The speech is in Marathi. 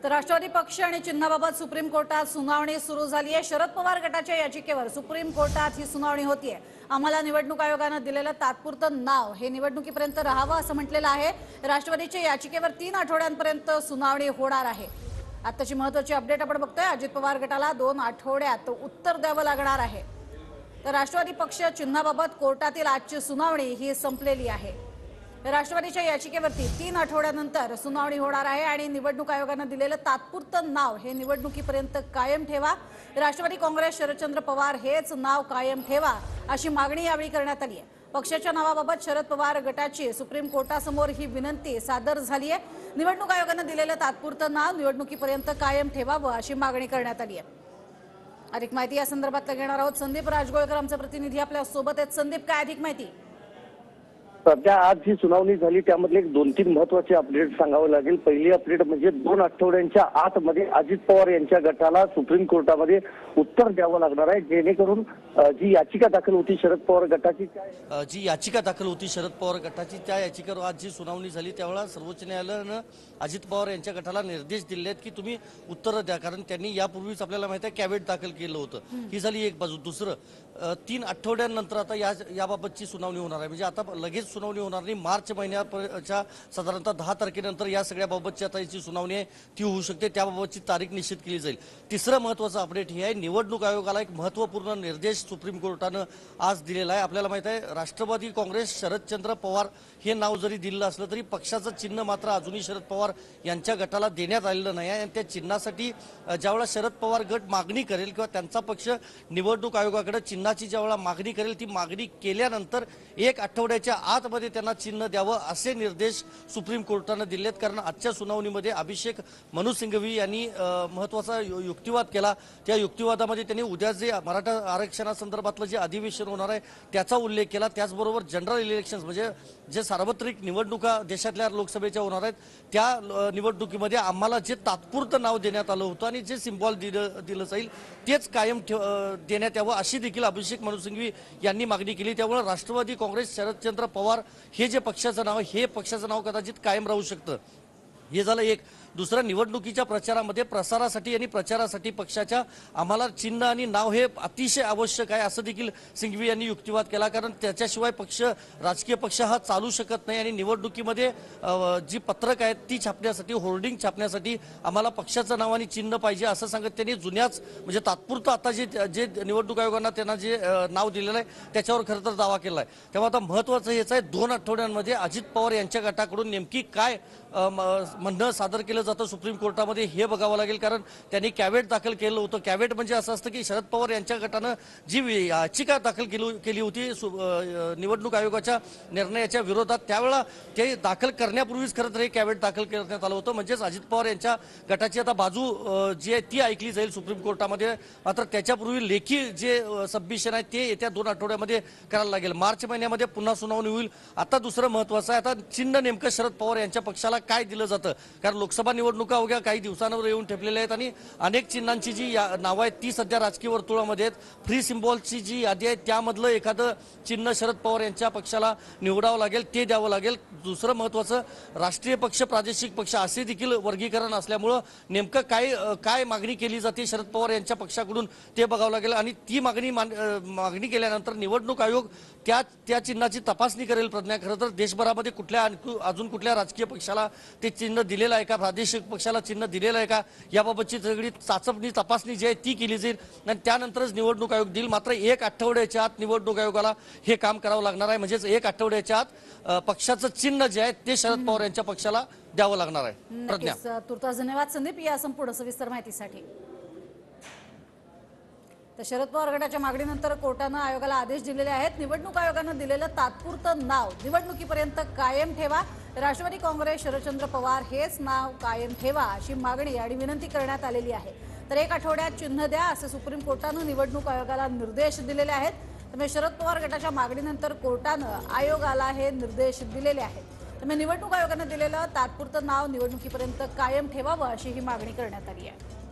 तर राष्ट्रवादी पक्ष आणि चिन्हाबाबत सुप्रीम कोर्टात सुनावणी सुरू झाली आहे। शरद पवार गटाच्या याचिकेवर सुप्रीम कोर्टात ही सुनावणी होतीये। आम्हाला निवडणूक आयोगाने दिलेलं तात्पुरतं नाव हे निवडणुकीपर्यंत राहावं असं म्हटलेलं आहे। राष्ट्रवादीच्या याचिकेवर 3 आठवड्यांपर्यंत सुनावणी होणार आहे। आताची महत्त्वाची अपडेट आपण बघतोय। अजित पवार गटाला 2 आठवड्यात उत्तर द्यावं लागणार आहे। तर राष्ट्रवादी पक्ष चिन्हाबाबत कोर्टातील आजची सुनावणी ही संपलेली आहे। राष्ट्रवादीच्या याचिकेवरती 3 आठवड्यानंतर सुनावणी होणार आहे आणि निवडणूक आयोगाने दिलेलं तात्पुरतं नाव हे निवडणुकीपर्यंत कायम ठेवा। राष्ट्रवादी काँग्रेस शरदचंद्र पवार हेच नाव कायम ठेवा अशी मागणी यावेळी करण्यात आली आहे। पक्षाच्या नावाबाबत शरद पवार गटाची सुप्रीम कोर्टासमोर ही विनंती सादर झाली आहे। निवडणूक आयोगाने दिलेलं तात्पुरतं नाव निवडणुकीपर्यंत कायम ठेवावं अशी मागणी करण्यात आली आहे। अधिक माहिती या संदर्भात घेणार आहोत। संदीप राजगोळकर आमचे प्रतिनिधी आपल्या सोबत आहेत। संदीप, काय अधिक माहिती? सध्या आज जी सुनावणी झाली त्यामधले 2-3 महत्त्वाचे अपडेट सांगावे लागेल। पहिली अपडेट म्हणजे 2 आठवड्यांच्या आतमध्ये अजित पवार यांच्या गटाला सुप्रीम कोर्टामध्ये उत्तर द्यावं लागणार आहे, जेणेकरून जी याचिका दाखल होती शरद पवार गटाची त्या याचिकेवर आज जी सुनावणी झाली त्यावेळेला सर्वोच्च न्यायालयानं अजित पवार यांच्या गटाला निर्देश दिले आहेत की तुम्ही उत्तर द्या, कारण त्यांनी यापूर्वीच आपल्याला माहिती आहे कॅवेट दाखल केलं होतं। ही झाली एक बाजू। दुसरं 3 आठवड्यांनंतर आता याबाबतची सुनावणी होणार आहे। म्हणजे आता लगेच सुनावणी होणार नाही। मार्च महिन्याच्या साधारणतः 10 तारखेनंतर या सगळ्या बाबतची आता याची सुनावणी आहे ती होऊ शकते, त्याबाबतची तारीख निश्चित केली जाईल। तिसरं महत्त्वाचं अपडेट हे आहे, निवडणूक आयोगाला एक महत्त्वपूर्ण निर्देश सुप्रीम कोर्टानं आज दिलेला आहे। आपल्याला माहिती आहे राष्ट्रवादी काँग्रेस शरदचंद्र पवार हे नाव जरी दिलं असलं तरी पक्षाचं चिन्ह मात्र अजूनही शरद पवार यांच्या गटाला देण्यात आलेलं नाही आहे आणि त्या चिन्हासाठी ज्यावेळेला शरद पवार गट मागणी करेल किंवा त्यांचा पक्ष निवडणूक आयोगाकडे चिन्हाची ज्यावेळेला मागणी करेल ती मागणी केल्यानंतर 1 आठवड्याच्या आतमध्ये त्यांना चिन्ह द्यावं असे निर्देश सुप्रीम कोर्टानं दिलेत। कारण आजच्या सुनावणीमध्ये अभिषेक मनु सिंघवी यांनी महत्त्वाचा युक्तिवाद केला। त्या युक्तिवादामध्ये त्यांनी उद्या जे मराठा आरक्षणासंदर्भातलं जे अधिवेशन होणार आहे त्याचा उल्लेख केला। त्याचबरोबर जनरल इलेक्शन्स म्हणजे जे सार्वत्रिक निवडणुका देशातल्या लोकसभेच्या होणार आहेत त्या निवडणुकीमध्ये आम्हाला जे तात्पुरतं नाव देण्यात आलं होतं आणि जे सिम्बॉल दिलं जाईल तेच कायम देण्यात यावं अशी देखील अभिषेक मनु सिंघवी यांनी मागणी केली। त्यामुळे राष्ट्रवादी काँग्रेस शरदचंद्र पवार हे जे पक्षाचं नाव हे पक्षाचं नाव कदाचित कायम राहू शकतं। हे झालं एक। दुसरं, निवडणुकीच्या प्रसारासाठी आणि प्रचारासाठी पक्षाच्या आम्हाला चिन्ह आणि नाव हे अतिशय आवश्यक आहे असं देखील सिंघवी यांनी युक्तिवाद केला। कारण त्याच्याशिवाय राजकीय पक्ष हा चालू शकत नाही आणि निवडणुकीमध्ये जी पत्रक आहेत ती छापण्यासाठी, होर्डिंग छापण्यासाठी आम्हाला पक्षाचं नाव आणि चिन्ह पाहिजे असं सांगत त्यांनी जुन्याच म्हणजे तात्पुरतं आता जे निवडणूक आयोगानं त्यांना जे नाव दिलेलं आहे त्याच्यावर खरं तर दावा केला आहे। तेव्हा आता महत्त्वाचं हेच आहे 2 आठवड्यांमध्ये अजित पवार यांच्या गटाकडून नेमकी काय म्हणणं सादर केलं जातं सुप्रीम कोर्टामध्ये हे बघावं लागेल। कारण त्यांनी कॅवेट दाखल केलं होतं। कॅवेट म्हणजे असं असतं की शरद पवार यांच्या गटानं जी याचिका दाखल केली होती निवडणूक आयोगाच्या निर्णयाच्या विरोधात त्यावेळेला ते दाखल करण्यापूर्वीच खरं तर हे कॅवेट दाखल करण्यात आलं होतं। म्हणजेच अजित पवार यांच्या गटाची आता बाजू जी आहे ती ऐकली जाईल सुप्रीम कोर्टामध्ये। मात्र त्याच्यापूर्वी लेखी जे सबमिशन आहे ते येत्या 2 आठवड्यामध्ये करायला लागेल। मार्च महिन्यामध्ये पुन्हा सुनावणी होईल। आता दुसरं महत्त्वाचं आहे, आता चिन्ह नेमकं शरद पवार यांच्या पक्षाला काय दिलं जातं, कारण लोकसभा निवडणुका अवघ्या काही दिवसांवर येऊन ठेपलेल्या आहेत आणि अनेक चिन्हांची जी नावं आहेत ती सध्या राजकीय वर्तुळामध्ये आहेत। फ्री सिम्बॉलची जी यादी आहे त्यामधलं एखादं चिन्ह शरद पवार यांच्या पक्षाला निवडावं लागेल, ते द्यावं लागेल। दुसरं महत्त्वाचं, राष्ट्रीय पक्ष प्रादेशिक पक्ष असे देखील वर्गीकरण असल्यामुळं नेमकं काय मागणी केली जाते शरद पवार यांच्या पक्षाकडून ते बघावं लागेल आणि ती मागणी केल्यानंतर निवडणूक आयोग त्या चिन्हाची तपासणी करेल। प्रज्ञा, खरं तर देशभरामध्ये अजून कुठल्या राजकीय पक्षाला ते चिन्ह दिलेलं आहे का, प्रादेशिक पक्षाला चिन्ह दिलेलं आहे का याबाबतची सगळी चाचपणी तपासणी जी आहे ती केली जाईल आणि त्यानंतरच निवडणूक आयोग देईल। मात्र 1 आठवड्याच्या आत निवडणूक आयोगाला हे काम करावं लागणार आहे। म्हणजेच 1 आठवड्याच्या आत पक्षाचं चिन्ह जे आहे ते शरद पवार यांच्या पक्षाला द्यावं लागणार आहे। प्रज्ञा, तुर्तास धन्यवाद संदीप या संपूर्ण सविस्तर माहितीसाठी। तर शरद पवार गटाच्या मागणीनंतर कोर्टानं आयोगाला आदेश दिलेले आहेत। निवडणूक आयोगानं दिलेलं तात्पुरतं नाव निवडणुकीपर्यंत कायम ठेवा। राष्ट्रवादी काँग्रेस शरदचंद्र पवार हेच नाव कायम ठेवा अशी मागणी आणि विनंती करण्यात आलेली आहे। तर 1 आठवड्यात चिन्ह द्या असे सुप्रीम कोर्टानं निवडणूक आयोगाला निर्देश दिलेले आहेत। त्यामुळे शरद पवार गटाच्या मागणीनंतर कोर्टानं आयोगाला हे निर्देश दिलेले आहेत। त्यामुळे निवडणूक आयोगानं दिलेलं तात्पुरतं नाव निवडणुकीपर्यंत कायम ठेवावं अशी ही मागणी करण्यात आली आहे।